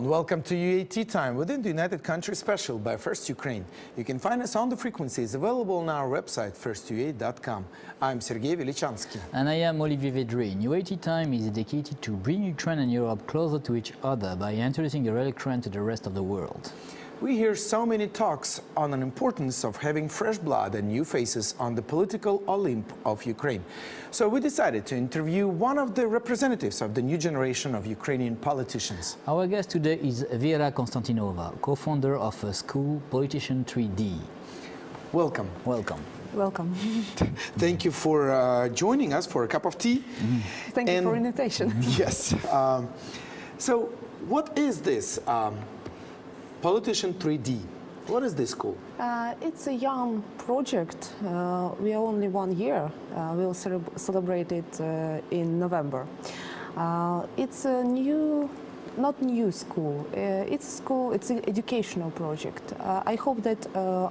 welcome to UAT Time within the United Countries Special by First Ukraine. You can find us on the frequencies available on our website, firstua.com. I'm Sergey Velichanskiy. And I am Olivier Vedrine. UAT Time is dedicated to bring Ukraine and Europe closer to each other by introducing a relic trend to the rest of the world. We hear so many talks on the importance of having fresh blood and new faces on the political Olymp of Ukraine. So we decided to interview one of the representatives of the new generation of Ukrainian politicians. Our guest today is Vira Konstantinova, co-founder of a school, Politician 3D. Welcome. Welcome. Welcome. Thank you for joining us for a cup of tea. Thank you for invitation. Yes. So what is this? Politician 3D. What is this school? It's a young project. We are only 1 year. We'll celebrate it in November. It's a not new school. It's a school. It's an educational project. I hope that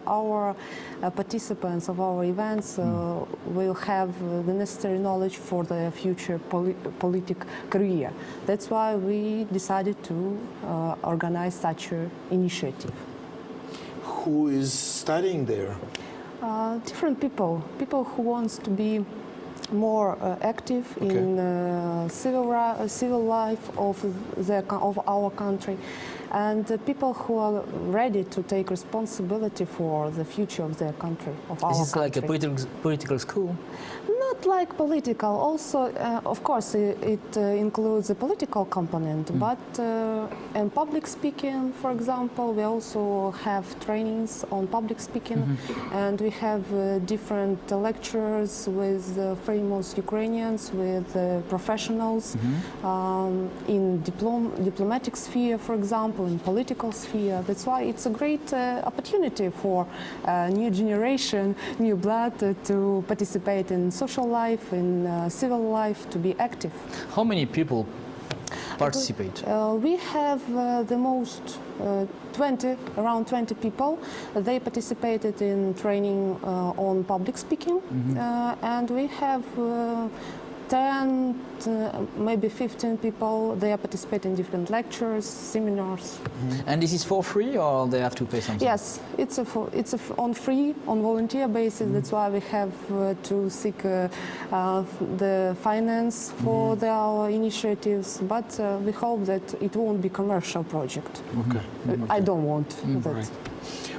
our participants of our events will have the necessary knowledge for their future political career. That's why we decided to organize such an initiative. Who is studying there? Different people who wants to be more active in civil life of our country, and people who are ready to take responsibility for the future of their country, of our country. Is this like a political school? Not like political. Also, of course, it includes a political component, but in public speaking, for example, we also have trainings on public speaking, and we have different lectures with famous Ukrainians, with professionals in diplomatic sphere, for example, in political sphere. That's why it's a great opportunity for new generation, new blood to participate in social life, in civil life, to be active. How many people participate? We have the most around 20 people. They participated in training on public speaking, and we have 10, maybe 15 people. They are participating in different lectures, seminars. And this is for free, or they have to pay something? Yes, it's on free, on volunteer basis. That's why we have to seek the finance for our initiatives. But we hope that it won't be commercial project. Okay. I don't want that. Right.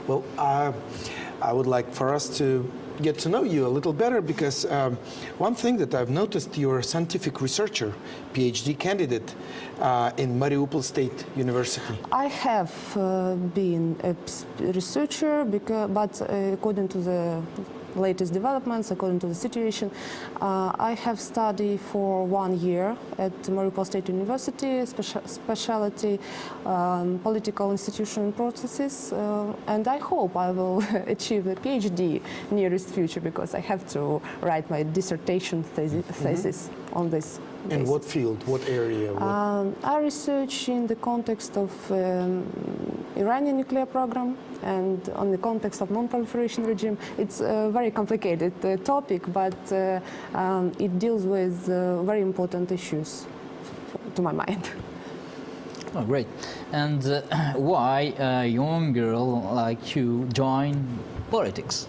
Well, I would like for us to get to know you a little better, because one thing that I've noticed, you're a scientific researcher, PhD candidate in Mariupol State University. I have been a researcher, but according to the latest developments, according to the situation, I have studied for 1 year at Mariupol State University, specialty political institutional processes, and I hope I will achieve a PhD nearest future, because I have to write my dissertation thesis on this. In what field, what area? I research in the context of Iranian nuclear program and on the context of non-proliferation regime. It's a very complicated topic, but it deals with very important issues to my mind. Oh, great. And why a young girl like you join politics?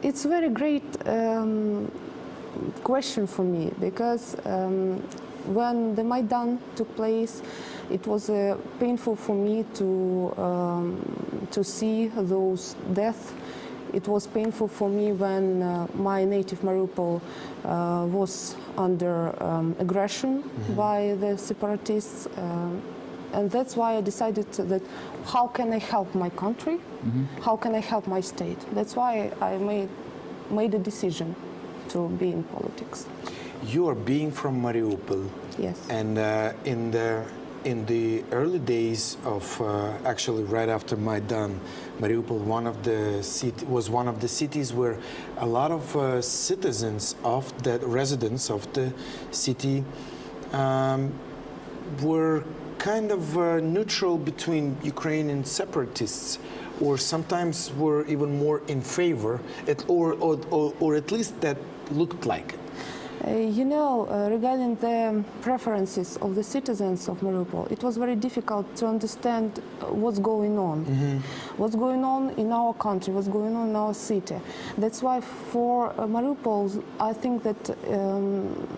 It's a very great question for me, because when the Maidan took place, it was painful for me to see those deaths. It was painful for me when my native Mariupol was under aggression by the separatists, and that's why I decided that how can I help my country? How can I help my state? That's why I made a decision to be in politics. You are being from Mariupol. Yes. And in the early days of actually right after Maidan, Mariupol was one of the cities where a lot of citizens of the residents of the city were kind of neutral between Ukrainian separatists, or sometimes were even more in favor, or at least that looked like it. Regarding the preferences of the citizens of Mariupol, it was very difficult to understand what's going on. What's going on in our country, what's going on in our city. That's why for Mariupol, I think that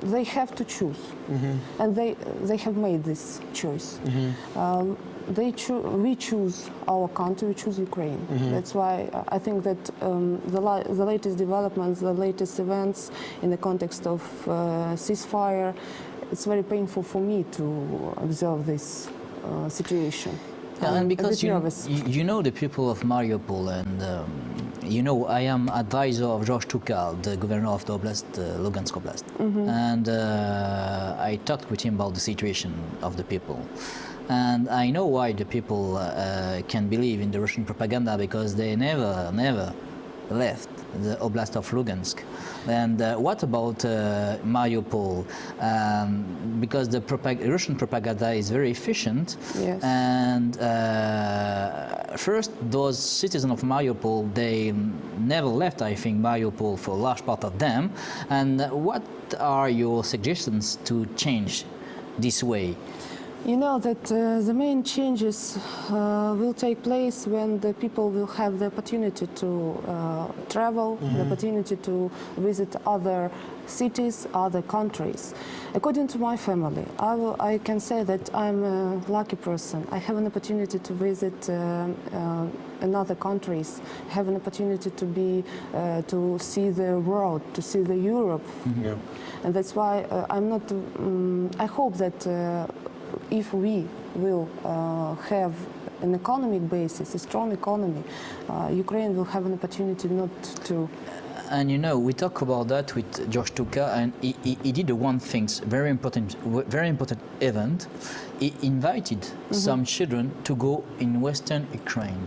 they have to choose. And they have made this choice. We choose our country, we choose Ukraine. That's why I think that the latest developments, the latest events in the context of ceasefire, it's very painful for me to observe this situation. Yeah, and because nervous. you know the people of Mariupol, and I am advisor of George Tukal, the governor of the Oblast, Lugansk Oblast, and I talked with him about the situation of the people. And I know why the people can believe in the Russian propaganda, because they never left the Oblast of Lugansk. And what about Mariupol? Because the Russian propaganda is very efficient. Yes. And first, those citizens of Mariupol, they never left, I think, Mariupol for a large part of them. And what are your suggestions to change this way? You know that the main changes will take place when the people will have the opportunity to travel, the opportunity to visit other cities, other countries. According to my family, I can say that I'm a lucky person. I have an opportunity to visit another countries, have an opportunity to be to see the world, to see the Europe, and that's why I'm not. I hope that. If we will have an economic basis, a strong economy, Ukraine will have an opportunity not to. And we talk about that with George Tuka, and he did one thing, very important event. He invited some children to go in Western Ukraine.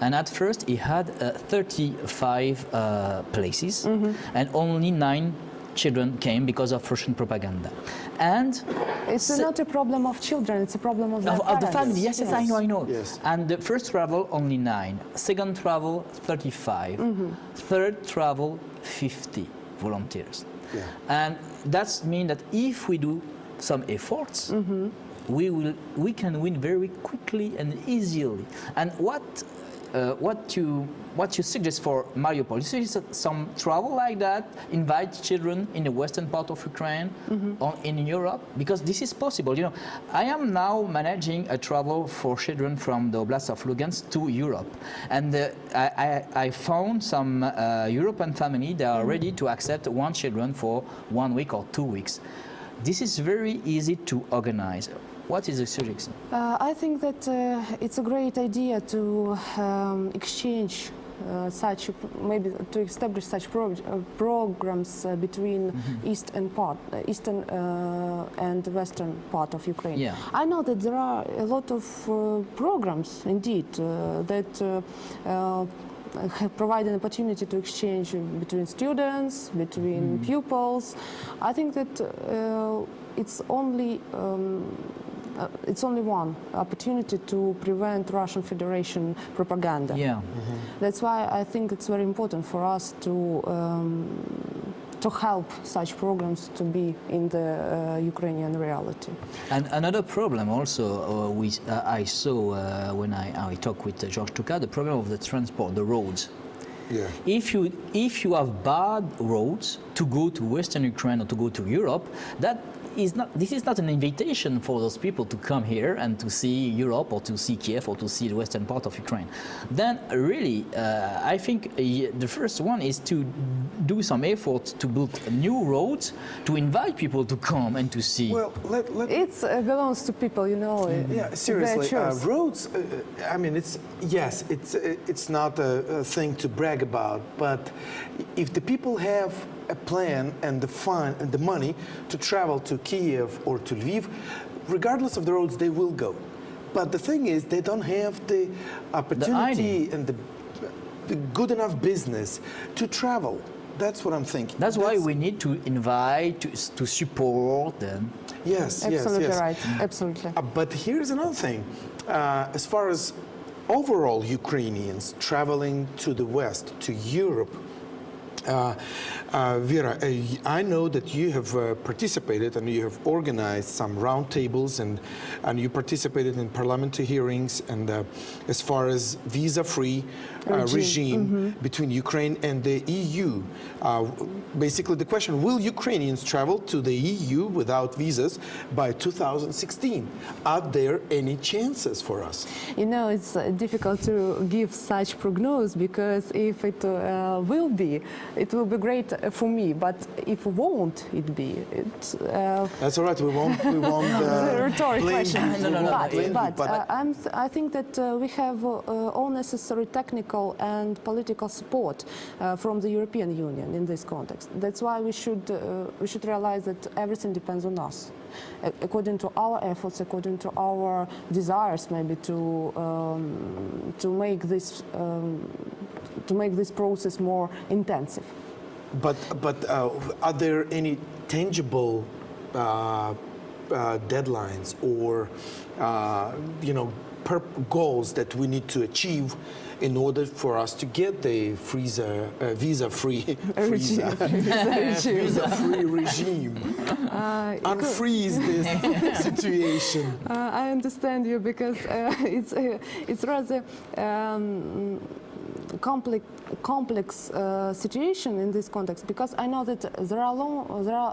And at first he had 35 places, and only 9 children came because of Russian propaganda. And it's not a problem of children, it's a problem of the family. Yes, I know. Yes. And the first travel, only 9. Second travel, 35. Third travel, 50 volunteers. Yeah. And that means that if we do some efforts, we can win very quickly and easily. And what you suggest for Mariupol? You suggest some travel like that, invite children in the western part of Ukraine or in Europe, because this is possible. I am now managing a travel for children from the Oblast of Lugansk to Europe, and I found some European family that are ready to accept 1 children for 1 week or 2 weeks. This is very easy to organize. What is the suggestion? I think that it's a great idea to exchange maybe to establish such programs between eastern and western part of Ukraine. Yeah. I know that there are a lot of programs indeed that have provided an opportunity to exchange between students, between pupils. I think that it's only one opportunity to prevent Russian Federation propaganda. Yeah. That's why I think it's very important for us to help such programs to be in the Ukrainian reality. And another problem also I saw when I talked with George Tuka, the problem of the transport, the roads. Yeah. If you have bad roads to go to Western Ukraine or to go to Europe, this is not an invitation for those people to come here and to see Europe or to see Kiev or to see the western part of Ukraine. Then really, I think the first one is to do some effort to build new roads, to invite people to come and to see. Well, it belongs to people, Yeah, seriously, roads. I mean, it's not a thing to brag about, but if the people have a plan and the fund and the money to travel to Kiev or to Lviv, regardless of the roads, they will go. But the thing is, they don't have the opportunity and the good enough business to travel. That's what I'm thinking. That's why we need to invite, to support them. Yes, absolutely yes. Right. Absolutely. But here's another thing. As far as overall Ukrainians traveling to the West, to Europe, Vera, I know that you have participated and you have organized some roundtables and you participated in parliamentary hearings and as far as visa-free regime between Ukraine and the EU. Basically the question, will Ukrainians travel to the EU without visas by 2016? Are there any chances for us? You know, it's difficult to give such prognosis because if it will be, it will be great for me. But if won't it be, it's that's all right. We won't. rhetorical question. But I think that we have all necessary technical and political support from the European Union in this context. That's why we should realize that everything depends on us, according to our efforts, according to our desires, maybe to make this process more intensive. But are there any tangible deadlines or goals that we need to achieve in order for us to get the visa-free regime? Unfreeze this situation. I understand you because it's rather complex situation in this context, because I know that there are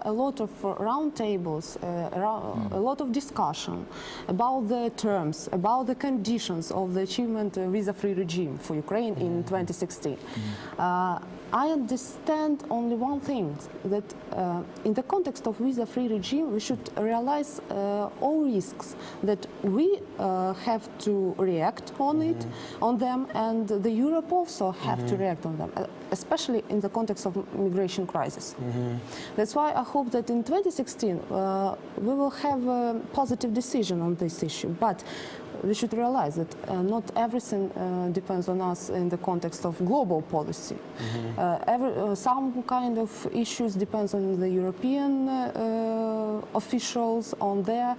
a lot of roundtables, a lot of discussion about the terms, about the conditions of the achievement visa-free regime for Ukraine in 2016. I understand only one thing, that in the context of visa-free regime, we should realize all risks that we have to react on them, and the Europe also have to react on them, especially in the context of migration crisis. That's why I hope that in 2016 we will have a positive decision on this issue. But we should realize that not everything depends on us in the context of global policy. Some kind of issues depends on the European officials, on their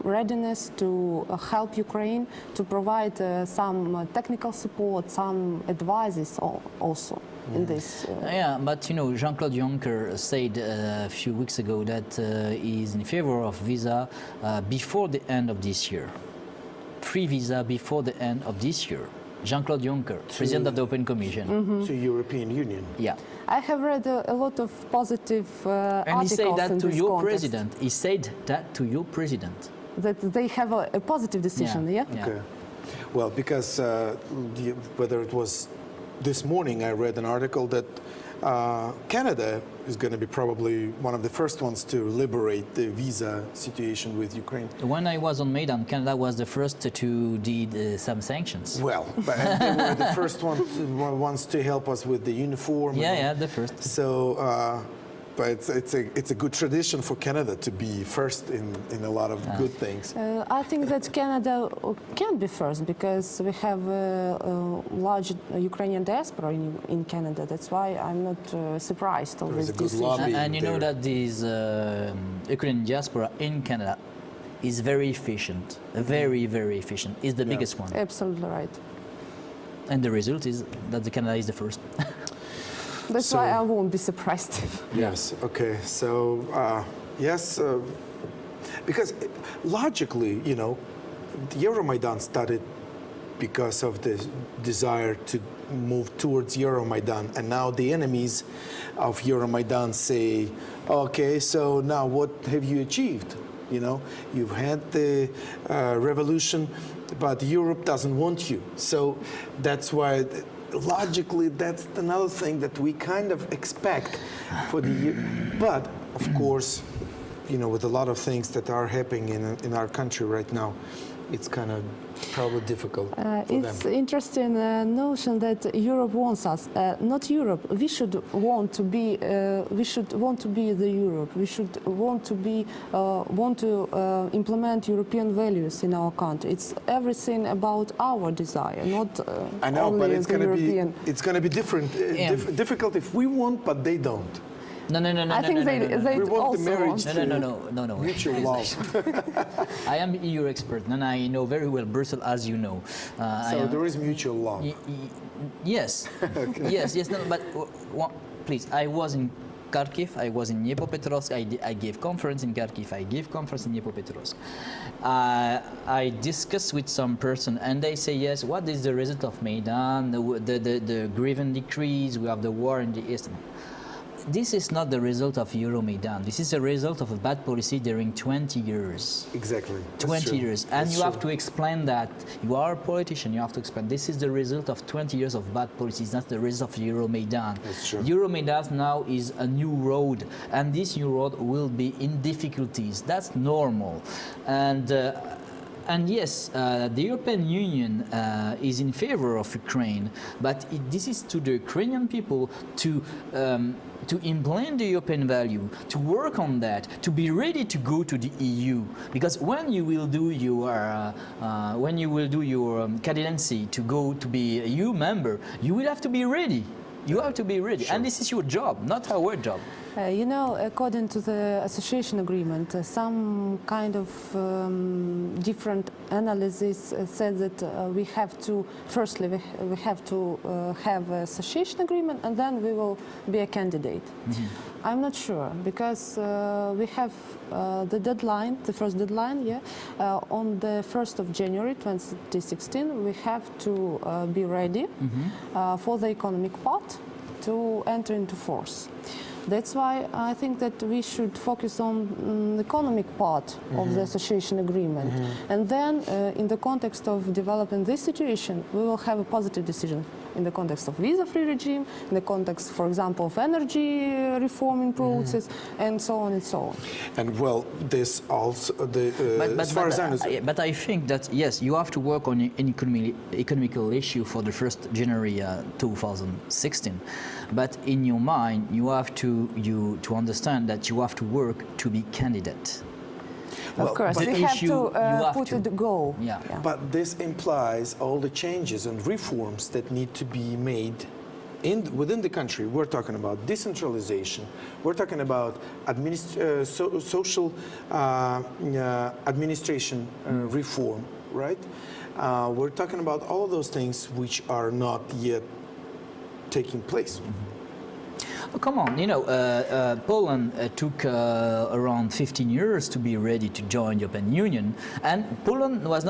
readiness to help Ukraine, to provide some technical support, some advices also. In this. Yeah, but you know, Jean-Claude Juncker said a few weeks ago that he is in favor of visa before the end of this year. Free visa before the end of this year. Jean-Claude Juncker, President of the European Commission. To European Union. Yeah. I have read a lot of positive and he said that to your context. president. He said that to your president. That they have a positive decision, yeah? Okay. Well, because whether it was this morning, I read an article that Canada is going to be probably one of the first ones to liberate the visa situation with Ukraine. When I was on Maidan, Canada was the first to did some sanctions. Well, but they were the first ones to help us with the uniform. Yeah, the first. So, but it's a good tradition for Canada to be first in a lot of good things. I think that Canada can be first because we have a large Ukrainian diaspora in Canada. That's why I'm not surprised of this decision. And you know that this Ukrainian diaspora in Canada is very efficient, very, very efficient. It's the biggest one. Absolutely right. And the result is that the Canada is the first. That's why I won't be surprised. Yes, okay. So, yes, because logically, you know, the Euromaidan started because of the desire to move towards Euromaidan. And now the enemies of Euromaidan say, okay, so now what have you achieved? You know, you've had the revolution, but Europe doesn't want you. So that's why... Logically, that's another thing that we kind of expect for the year. But, of course, you know, with a lot of things that are happening in our country right now, it's kind of probably difficult for it's them. interesting notion that Europe wants us. Not Europe. We should want to be. We should want to be the Europe. We should want to be. Want to implement European values in our country. It's everything about our desire, not I know, only but it's the European. It's going to be different. Difficult if we want, but they don't. No. I think they We want also the marriage. want. No. Mutual love. I am EU expert, and I know very well Brussels, as you know. So there is mutual love. Yes, yes. No, but please, I was in Kharkiv, I was in Dnipropetrovsk, I gave conference in Kharkiv, I gave conference in Dnipropetrovsk. I discussed with some person and they say, yes, what is the result of Maidan, the grievance decrease, we have the war in the east. This is not the result of Euromaidan. This is a result of a bad policy during 20 years. Exactly. 20 years. And That's you have true. to explain that. You are a politician, you have to explain this is the result of 20 years of bad policies, not the result of Euromaidan. That's true. Euromaidan now is a new road, and this new road will be in difficulties. That's normal. And yes, the European Union is in favor of Ukraine, but this is to the Ukrainian people to implement the European value, to work on that, to be ready to go to the EU. Because when you will do your candidacy to go to be a EU member, you will have to be ready. You have to be ready, and this is your job, not our job. You know, according to the association agreement, some kind of different analysis said that we have to, firstly, we have to have an association agreement, and then we will be a candidate. I'm not sure, because we have the deadline, the first deadline, on the 1st of January 2016, we have to be ready for the economic part to enter into force. That's why I think that we should focus on the economic part of the association agreement. And then, in the context of developing this situation, we will have a positive decision in the context of visa-free regime, in the context, for example, of energy reforming process, and so on and so on. And well, this also, as far as I understand. But I think that, yes, you have to work on an economical issue for the 1st January 2016. But in your mind, you have to understand that you have to work to be candidate. Of course, but we have to have put to. it goal. Yeah. But this implies all the changes and reforms that need to be made within the country. We're talking about decentralization. We're talking about social administration reform, right? We're talking about all of those things which are not yet taking place. Oh, come on, you know, Poland took around 15 years to be ready to join the European Union, and Poland was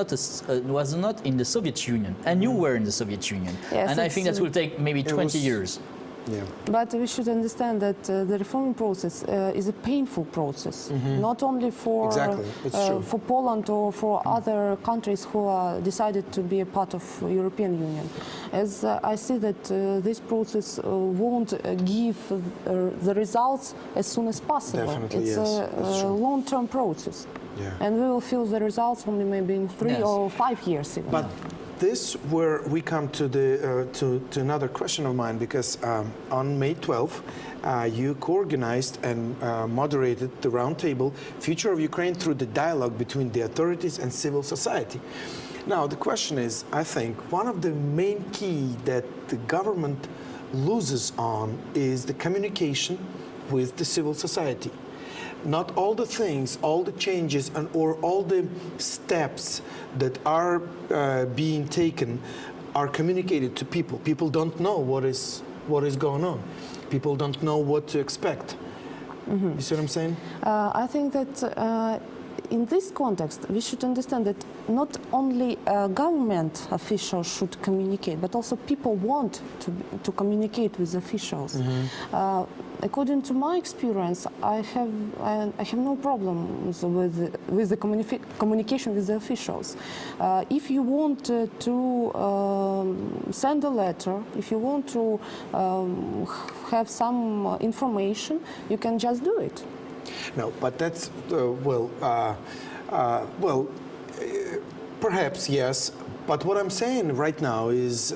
not in the Soviet Union, and you were in the Soviet Union, Yes, and I think that will take maybe 20 years. Yeah. But we should understand that the reforming process is a painful process, not only for Exactly. It's true. for Poland or for other countries who decided to be a part of European Union. As I see that this process won't give the results as soon as possible. Definitely, it's yes. That's a true. long-term process, Yeah. and we will feel the results only maybe in 3 Yes. or 5 years even. But this where we come to the to another question of mine, because on May 12th you co-organized and moderated the roundtable Future of Ukraine through the dialogue between the authorities and civil society. Now the question is, I think one of the main key that the government loses on is the communication with the civil society. Not all the things, all the changes, or all the steps that are being taken are communicated to people. People don't know what is going on. People don't know what to expect. You see what I'm saying? I think that in this context, we should understand that not only government officials should communicate, but also people want to communicate with officials. According to my experience, I have no problems with the communication with the officials. If you want to send a letter, if you want to have some information, you can just do it. No, but that's perhaps yes. But what I'm saying right now is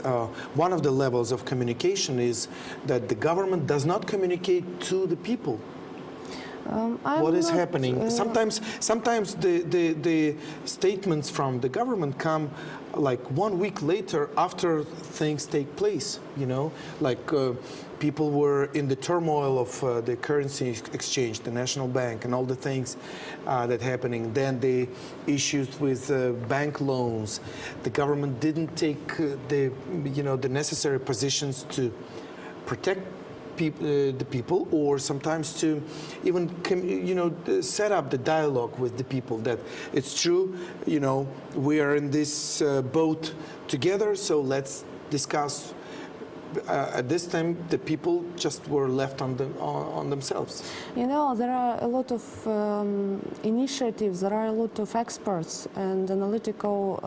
one of the levels of communication is that the government does not communicate to the people. What is not, happening? Sometimes the statements from the government come like 1 week later after things take place. You know, like people were in the turmoil of the currency exchange, the national bank, and all the things that happening. Then the issues with bank loans. The government didn't take the necessary positions to protect the people, or sometimes to even set up the dialogue with the people that it's true, we are in this boat together, so let's discuss. At this time, the people just were left on themselves. There are a lot of initiatives, there are a lot of experts and analytical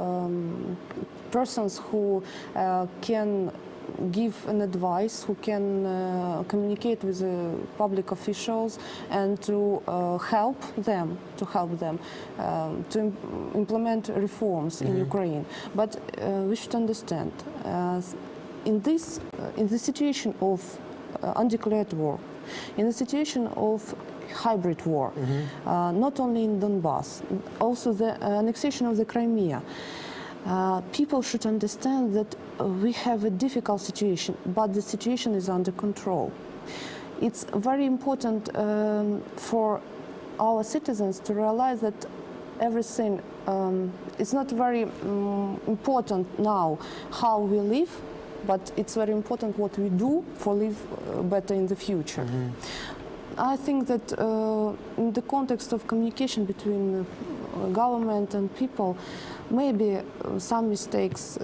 persons who can give an advice, who can communicate with the public officials and to help them to implement reforms in Ukraine. But we should understand, in the situation of undeclared war, in the situation of hybrid war, not only in Donbass, also the annexation of the Crimea, people should understand that we have a difficult situation, but the situation is under control. It's very important for our citizens to realize that everything, it's not very important now how we live, but it's very important what we do for live better in the future. I think that in the context of communication between government and people, maybe some mistakes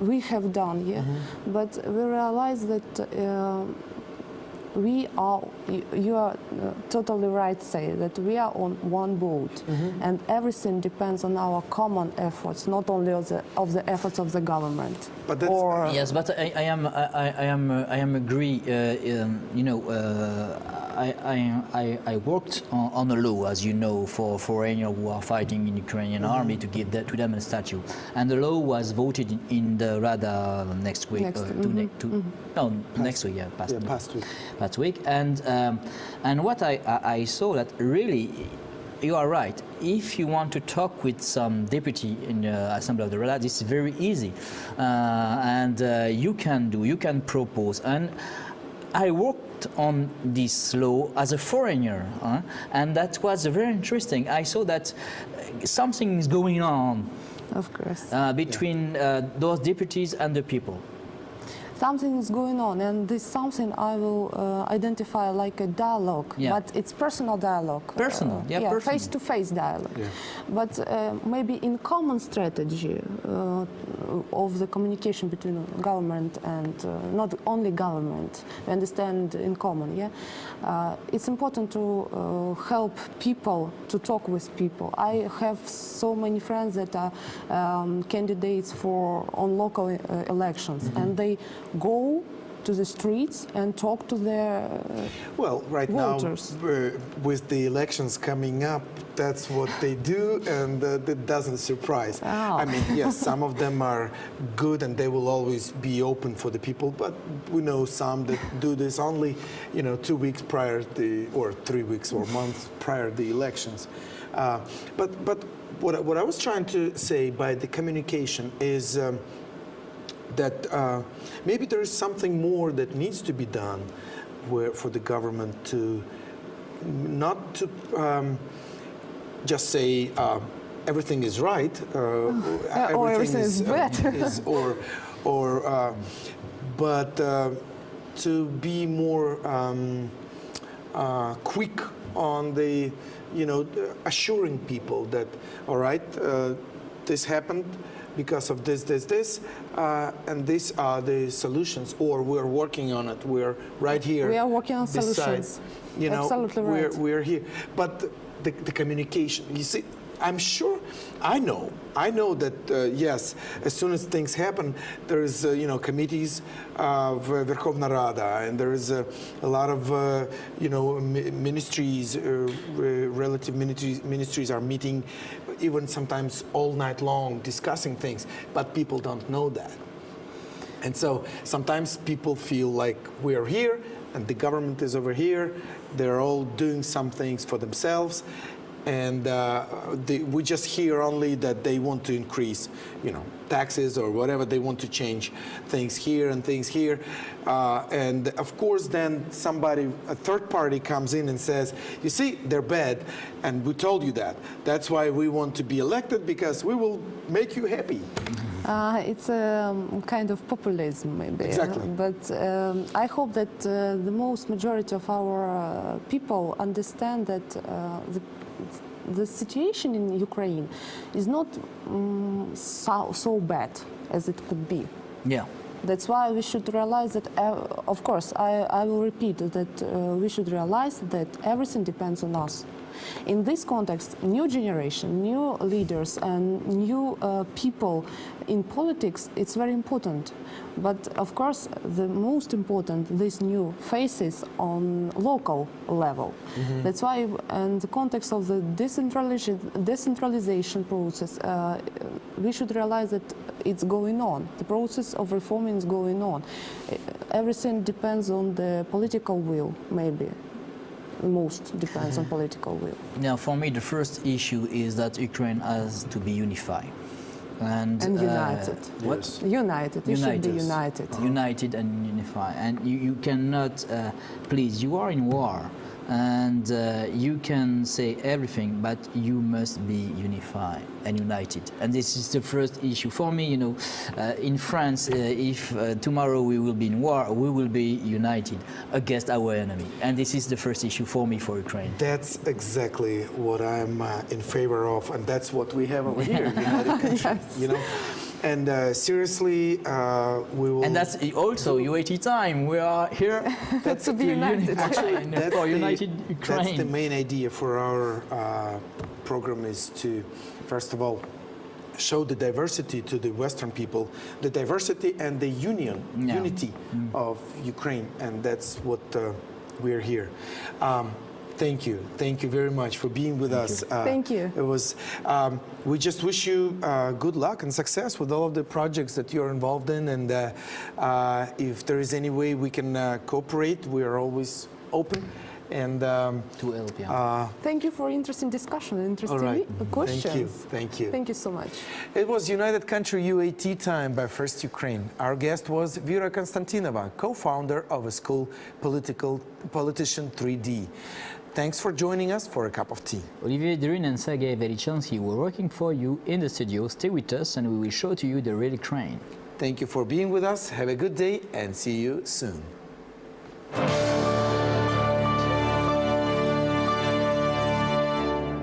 we have done, but we realize that you are totally right, say that we are on one boat, and everything depends on our common efforts, not only of the efforts of the government. But that's, yes, but I am agree. I worked on a law, as you know, for foreigners who are fighting in the Ukrainian army, to give that to them a statue, and the law was voted in the Rada next week. Past week, and what I saw that really. You are right. If you want to talk with some deputy in the Assembly of the Rada, it's very easy, and you can propose. And I worked on this law as a foreigner, and that was very interesting. I saw that something is going on, of course, between those deputies and the people. Something is going on, and this something I will identify like a dialogue, but it's personal dialogue. Personal, face-to-face dialogue. Yeah. But maybe in common strategy of the communication between government and not only government, we understand in common, it's important to help people, to talk with people. I have so many friends that are candidates on local elections, and they go to the streets and talk to their voters. Now, with the elections coming up, that's what they do, and that doesn't surprise. I mean, yes, some of them are good and they will always be open for the people, but we know some that do this only, 2 weeks prior or 3 weeks or months prior to the elections. But what I was trying to say by the communication is that maybe there is something more that needs to be done for the government to not to just say everything is right, everything is bad, but to be more quick on the assuring people that all right, this happened because of this, and these are the solutions, or we're working on it. We're right here. We are working on solutions. Absolutely right. We're here. But the communication, you see, I'm sure, I know that, yes, as soon as things happen, there's, committees of Verkhovna Rada, and there's a lot of, ministries, relative ministries are meeting, even sometimes all night long, discussing things, but people don't know that. And so sometimes people feel like we're here, and the government is over here. They're all doing some things for themselves, and we just hear only that they want to increase, taxes or whatever. They want to change things here and things here, and of course then a third party comes in and says, you see, they're bad, and we told you that. That's why we want to be elected, because we will make you happy. It's a kind of populism, maybe. Exactly. But I hope that the most majority of our people understand that the situation in Ukraine is not so bad as it could be. Yeah. That's why we should realize that, of course, I will repeat that we should realize that everything depends on us. In this context, new generation, new leaders, and new people in politics, it's very important. But of course, the most important, these new faces on local level. Mm-hmm. That's why, in the context of the decentralization process, we should realize that it's going on. The process of reforming is going on. Everything depends on the political will, maybe. Most depends on political will. Now, for me, the first issue is that Ukraine has to be unified. And united. What? Yes. United. You should be united. United and unified. And you cannot, please, you are in war. And you can say everything, but you must be unified and united. And this is the first issue. For me, in France, if tomorrow we will be in war, we will be united against our enemy. And this is the first issue for me, for Ukraine. That's exactly what I'm in favor of, and that's what we have over here, United Country, Yes. And seriously, we will... And that's also UAT time. We are here To be united. for United Ukraine. That's the main idea for our program, is to, first of all, show the diversity to the Western people, the diversity and the unity of Ukraine, and that's what we're here. Thank you very much for being with us. Thank you. It was. We just wish you good luck and success with all of the projects that you're involved in, and if there is any way we can cooperate, we are always open. And to help, yeah. Thank you for interesting discussion, interesting questions. Thank you. Thank you so much. It was United Country UAT time by First Ukraine. Our guest was Vira Konstantinova, co-founder of a school Politician 3D. Thanks for joining us for a cup of tea. Olivier, Vedrine and Sergey Velichanskiy were working for you in the studio. Stay with us and we will show to you the real Ukraine. Thank you for being with us. Have a good day and see you soon.